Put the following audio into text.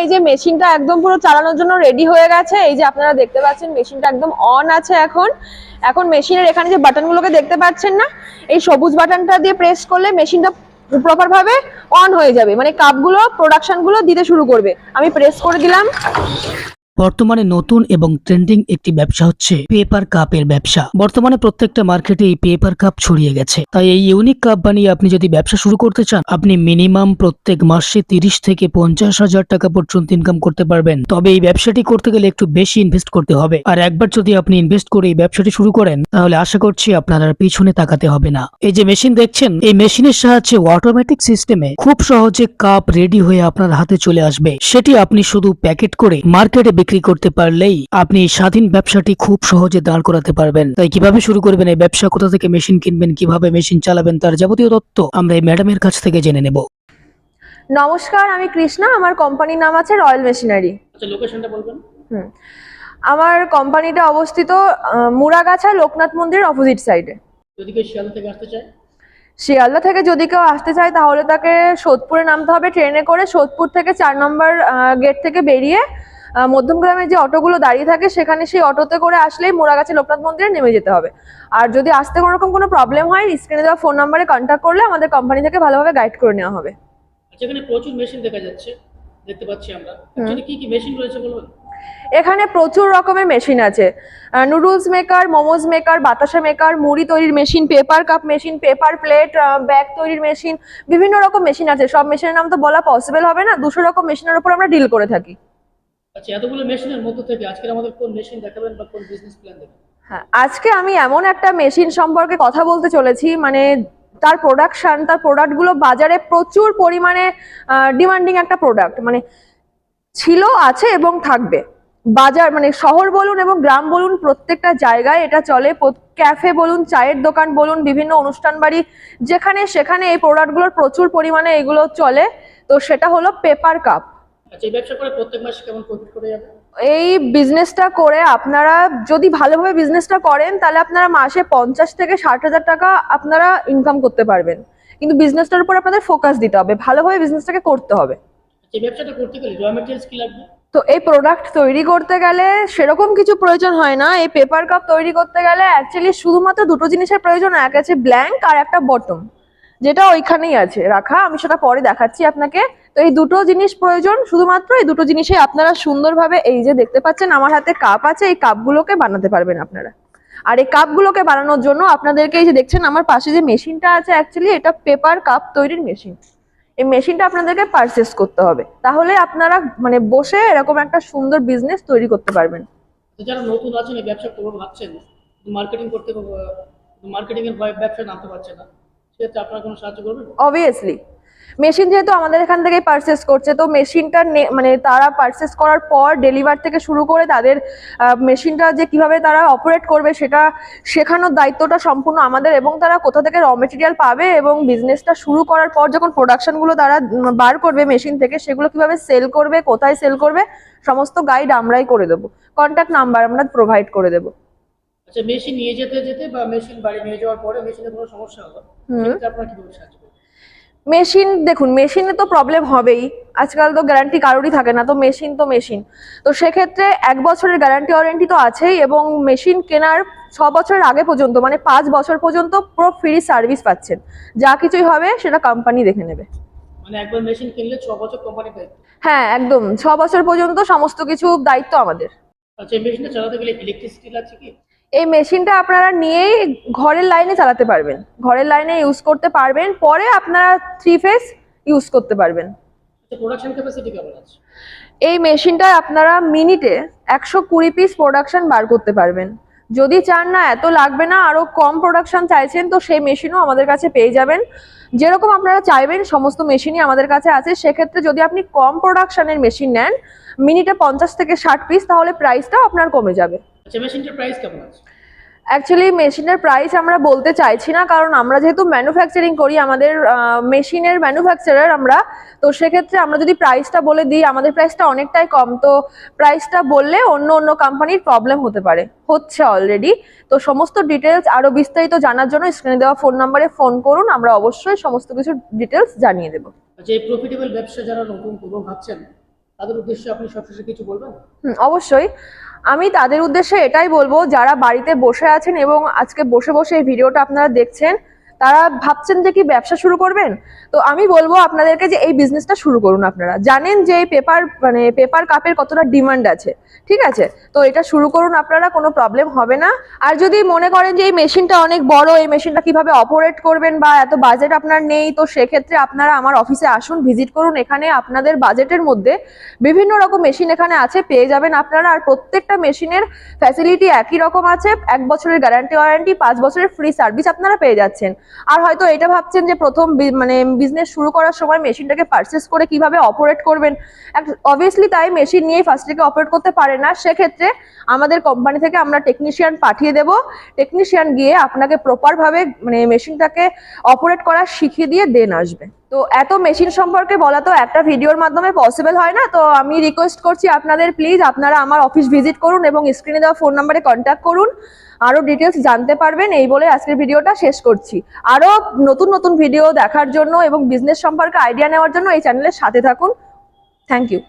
এই যে মেশিনটা একদম পুরো চালানোর জন্য রেডি হয়ে গেছে। এই যে আপনারা দেখতে পাচ্ছেন মেশিনটা একদম অন আছে। এখন মেশিনের এখানে যে বাটনগুলোকে দেখতে পাচ্ছেন না, এই সবুজ বাটনটা দিয়ে প্রেস করলে মেশিনটা প্রপার ভাবে অন হয়ে যাবে, মানে কাপগুলো প্রোডাকশন গুলো দিতে শুরু করবে। আমি প্রেস করে দিলাম। বর্তমানে নতুন এবং ট্রেন্ডিং একটি ব্যবসা হচ্ছে পেপার কাপের ব্যবসা। বর্তমানে প্রত্যেকটা মার্কেটে এই পেপার কাপ ছড়িয়ে গেছে। তাই এই ইউনিক কাপ বানিয়ে আপনি যদি ব্যবসা শুরু করতে চান, আপনি মিনিমাম প্রত্যেক মাসে 30 থেকে 50,000 টাকা পর্যন্ত ইনকাম করতে পারবেন। তবে এই ব্যবসাটি করতে গেলে একটু বেশি ইনভেস্ট করতে হবে। আর একবার যদি আপনি ইনভেস্ট করে এই ব্যবসাটি শুরু করেন, তাহলে আশা করছি আপনার আর পিছনে তাকাতে হবে না। এই যে মেশিন দেখছেন, এই মেশিনের সাহায্যে অটোমেটিক সিস্টেমে খুব সহজে কাপ রেডি হয়ে আপনার হাতে চলে আসবে। সেটি আপনি শুধু প্যাকেট করে মার্কেটে বিক্রি করতে পারলেই আপনি স্বাধীন ব্যবসাটি খুব সহজে দাঁড় করাতে পারবেন। তাই কিভাবে শুরু করবেন এই ব্যবসা, কোথা থেকে মেশিন কিনবেন, কিভাবে মেশিন চালাবেন, তার যাবতীয় তথ্য আমরা এই ম্যাডামের কাছ থেকে জেনে নেব। নমস্কার, আমি কৃষ্ণা। আমার কোম্পানির নাম আছে রয়্যাল মেশিনারি। আচ্ছা, লোকেশনটা বলবেন। আমার কোম্পানিটা অবস্থিত মুরাগাছা লোকনাথ মন্দিরের অপোজিট সাইডে। যদি কেউ শিয়ালদা থেকে আসতে চায়, শিয়ালদা থেকে যদি কেউ আসতে চায় তাহলে তাকে সোদপুরে নামতে হবে ট্রেনে করে। সোদপুর থেকে 4 নম্বর গেট থেকে বেরিয়ে মধ্যমগ্রামে যে অটোগুলো দাঁড়িয়ে থাকে সেখানে সেই অটোতে করে আসলেই মুরাগাছা লোকনাথ মন্দিরে নেমে যেতে হবে। আর যদি আসতে কোনো রকম কোনো প্রবলেম হয়, স্ক্রিনে দেওয়া ফোন নাম্বারে কন্ট্যাক্ট করলে আমাদের কোম্পানি থেকে ভালোভাবে গাইড করে নেওয়া হবে। আচ্ছা, এখানে প্রচুর মেশিন দেখা যাচ্ছে, দেখতে পাচ্ছি আমরা। অ্যাকচুয়ালি কি কি মেশিন রয়েছে বলুন? এখানে প্রচুর রকমের মেশিন আছে। নুডলস মেকার, মোমোজ মেকার, বাতাসা মেকার, মুড়ি তৈরির machine, paper cup machine, paper plate, bag তৈরির মেশিন, বিভিন্ন রকম মেশিন আছে। সব মেশিনের নাম তো বলা পসিবল হবে না। 200 রকম মেশিনের উপর আমরা ডিল করে থাকি। আচ্ছা, এতগুলো মেশিনের মধ্যে থেকে আজকে আমাদের কোন মেশিন দেখাবেন বা কোন বিজনেস প্ল্যান দেখাবেন? হ্যাঁ, আজকে আমি এমন একটা মেশিন সম্পর্কে কথা বলতে চলেছি, মানে তার প্রোডাকশন, তার প্রোডাক্টগুলো বাজারে প্রচুর পরিমাণে ডিমান্ডিং একটা প্রোডাক্ট, মানে ছিল, আছে এবং থাকবে। বাজার মানে শহর বলুন এবং গ্রাম বলুন, প্রত্যেকটা জায়গায় এটা চলে। ক্যাফে বলুন, চায়ের দোকান বলুন, বিভিন্ন অনুষ্ঠান বাড়ি, যেখানে সেখানে এই প্রোডাক্টগুলোর প্রচুর পরিমাণে এগুলো চলে। তো সেটা হলো পেপার কাপ। আচ্ছা, এই ব্যবসা করে প্রত্যেক মাসে কেমন প্রফিট করে যাবে? এই বিজনেসটা করে আপনারা যদি ভালোভাবে বিজনেসটা করেন তাহলে আপনারা মাসে 50 থেকে 60,000 টাকা আপনারা ইনকাম করতে পারবেন। কিন্তু বিজনেসটার উপর আপনাদের ফোকাস দিতে হবে, ভালোভাবে বিজনেসটাকে করতে হবে। এই ব্যবসাটা করতে গেলে র ম্যাটেরিয়ালস কি লাগবে? তো এই প্রোডাক্ট তৈরি করতে গেলে সেরকম কিছু প্রয়োজন হয় না। এই পেপার কাপ তৈরি করতে গেলে অ্যাকচুয়ালি শুধুমাত্র দুটো জিনিসের প্রয়োজন। এক আছে ব্ল্যাঙ্ক আর একটা বটম, যেটা ওইখানেই আছে রাখা, আমি সেটা পরে দেখাচ্ছি আপনাকে। তো এই দুটো জিনিস প্রয়োজন, শুধুমাত্র এই দুটো জিনিসে আপনারা সুন্দরভাবে, এই যে দেখতে পাচ্ছেন আমার হাতে কাপ আছে, এই কাপগুলোকে বানাতে পারবেন আপনারা। আর এই কাপগুলোকে বানানোর জন্য আপনাদেরকে, এই যে দেখছেন আমার পাশে যে মেশিনটা আছে, অ্যাকচুয়ালি এটা পেপার কাপ তৈরির মেশিন। এই মেশিনটা আপনাদেরকে পারচেস করতে হবে, তাহলে আপনারা মানে বসে এরকম একটা সুন্দর বিজনেস তৈরি করতে পারবেন। যারা নতুন আছেন, এই ব্যবসা করবো ভাবছেন, মার্কেটিং করতে, মার্কেটিং এর ব্যবসা নামতে পারছে না, সেক্ষেত্রে আপনারা কোনো সাহায্য করবেন? অবভিয়াসলি, মেশিন যেহেতু আমাদের এখান থেকেই পারচেস করছে, তো মেশিনটা মানে তারা পারচেস করার পর ডেলিভার থেকে শুরু করে তাদের মেশিনটা যে কিভাবে তারা অপারেট করবে সেটা শেখানোর দায়িত্বটা সম্পূর্ণ আমাদের। এবং তারা কোথা থেকে র মেটেরিয়াল পাবে এবং বিজনেসটা শুরু করার পর যখন প্রোডাকশনগুলো তারা বার করবে মেশিন থেকে, সেগুলো কিভাবে সেল করবে, কোথায় সেল করবে, সমস্ত গাইড আমরাই করে দেবো। কন্ট্যাক্ট নাম্বার আমরা প্রোভাইড করে দেবো। আচ্ছা, মেশিন নিয়ে যেতে যেতে বা মেশিন বাড়ি নিয়ে যাওয়ার পরে মেশিনে কোনো সমস্যা হলো, সেক্ষেত্রে আপনারা কিভাবে সাহায্য করবেন? মেশিন দেখুন, মেশিনে তো প্রবলেম হবেই, আজকাল তো গ্যারান্টি কারোরই থাকে না। তো মেশিন তো মেশিন, তো সেক্ষেত্রে 1 বছরের গ্যারান্টি ওয়ারেন্টি তো আছেই। এবং মেশিন কেনার 6 বছরের আগে পর্যন্ত, মানে 5 বছর পর্যন্ত পুরো ফ্রি সার্ভিস পাচ্ছেন। যা কিছুই হবে সেটা কোম্পানি দেখে নেবে। মানে একবার মেশিন কিনলে 6 বছর কোম্পানি দায়িত্ব? হ্যাঁ, একদম 6 বছর পর্যন্ত সমস্ত কিছু দায়িত্ব আমাদের। আচ্ছা, এই মেশিনটা চালাতে গেলে ইলেকট্রিসিটি লাগছে কি? এই মেশিনটা আপনারা নিয়েই ঘরের লাইনে চালাতে পারবেন, ঘরের লাইনে ইউজ করতে পারবেন, পরে আপনারা 3 ফেজ ইউজ করতে পারবেন। আচ্ছা, প্রোডাকশন ক্যাপাসিটি কেমন আছে? এই মেশিনটা আপনারা মিনিটে 120 পিস প্রোডাকশন বার করতে পারবেন। যদি চান না এত লাগবে না, আরো কম প্রোডাকশন চাইছেন, তো সেই মেশিনও আমাদের কাছে পেয়ে যাবেন। যেরকম আপনারা চাইবেন সমস্ত মেশিনই আমাদের কাছে আছে। সেক্ষেত্রে যদি আপনি কম প্রোডাকশনের মেশিন নেন, মিনিটে 50 থেকে 60 পিস, তাহলে প্রাইসটাও আপনার কমে যাবে। আচ্ছা, মেশিনটার প্রাইস কেমন আছে? অ্যাকচুয়ালি মেশিনের প্রাইস আমরা বলতে চাইছি না, কারণ আমরা যেহেতু ম্যানুফ্যাকচারিং করি, আমাদের মেশিনের ম্যানুফ্যাকচারার আমরা, তো সেক্ষেত্রে আমরা যদি প্রাইসটা বলে দিই, আমাদের প্রাইসটা অনেকটাই কম, তো প্রাইসটা বললে অন্য অন্য কোম্পানির প্রবলেম হতে পারে, হচ্ছে অলরেডি। তো সমস্ত ডিটেলস আরো বিস্তারিত জানার জন্য স্ক্রিনে দেওয়া ফোন নাম্বারে ফোন করুন, আমরা অবশ্যই সমস্ত কিছু ডিটেলস জানিয়ে দেবো। আচ্ছা, এই প্রফিটেবল ব্যবসা যারা নতুন করবো ভাবছেন, তাদের উদ্দেশ্যে আপনি সবশেষে কিছু বলবেন? অবশ্যই আমি তাদের উদ্দেশ্যে এটাই বলবো, যারা বাড়িতে বসে আছেন এবং আজকে বসে বসে এই ভিডিওটা আপনারা দেখছেন, তারা ভাবছেন যে কি ব্যবসা শুরু করবেন। তো আমি বলবো আপনাদেরকে যে এই বিজনেসটা শুরু করুন। আপনারা জানেন যে এই পেপার কাপের কতটা ডিমান্ড আছে, ঠিক আছে? তো এটা শুরু করুন আপনারা, কোনো প্রবলেম হবে না। আর যদি মনে করেন যে এই মেশিনটা অনেক বড়, এই মেশিনটা কিভাবে অপারেট করবেন বা এত বাজেট আপনার নেই, তো সেক্ষেত্রে আপনারা আমার অফিসে আসুন, ভিজিট করুন। এখানে আপনাদের বাজেটের মধ্যে বিভিন্ন রকম মেশিন এখানে আছে, পেয়ে যাবেন আপনারা। আর প্রত্যেকটা মেশিনের ফ্যাসিলিটি একই রকম আছে, 1 বছরের গ্যারান্টি ওয়ারেন্টি, 5 বছরের ফ্রি সার্ভিস আপনারা পেয়ে যাচ্ছেন। আর হয়তো এটা ভাবছেন যে প্রথম বিজনেস শুরু করার সময় মেশিনটাকে পারচেস করে কিভাবে অপারেট করবেন, অবভিয়াসলি তাই মেশিন নিয়ে ফার্স্ট থেকে অপারেট করতে পারে না। সেক্ষেত্রে আমাদের কোম্পানি থেকে আমরা টেকনিশিয়ান পাঠিয়ে দেব, টেকনিশিয়ান গিয়ে আপনাকে প্রপার ভাবে মেশিনটাকে অপারেট করা শিখিয়ে দিয়ে দেন আসবে। তো এত মেশিন সম্পর্কে বলা তো একটা ভিডিওর মাধ্যমে পসিবল হয় না। তো আমি রিকোয়েস্ট করছি আপনাদের, প্লিজ আপনারা আমার অফিস ভিজিট করুন এবং স্ক্রিনে দেওয়া ফোন নাম্বারে কন্ট্যাক্ট করুন, আরো ডিটেলস জানতে পারবেন। এই বলে আজকের ভিডিওটা শেষ করছি। আরো নতুন নতুন ভিডিও দেখার জন্য এবং বিজনেস সম্পর্কে আইডিয়া নেওয়ার জন্য এই চ্যানেলের সাথে থাকুন। Thank you.